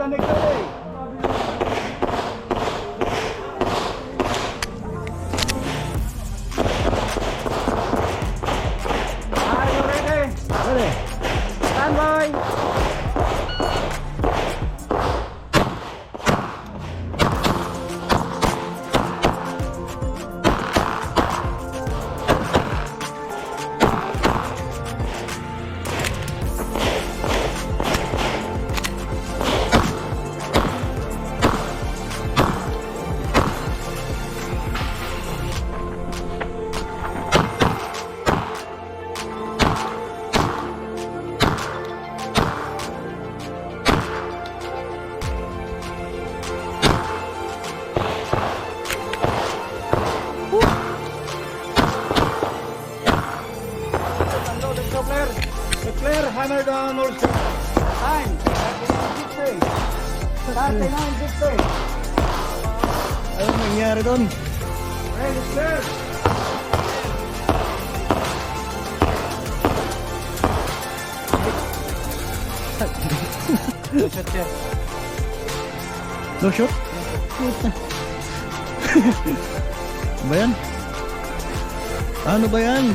the next day. Are you ready? Ready? Stand by. Declare hammer down also. Time 39.50. 39.50. Anong nangyari doon? Ready, clear. No shot here. No shoot? Ba yan? Ano ba yan?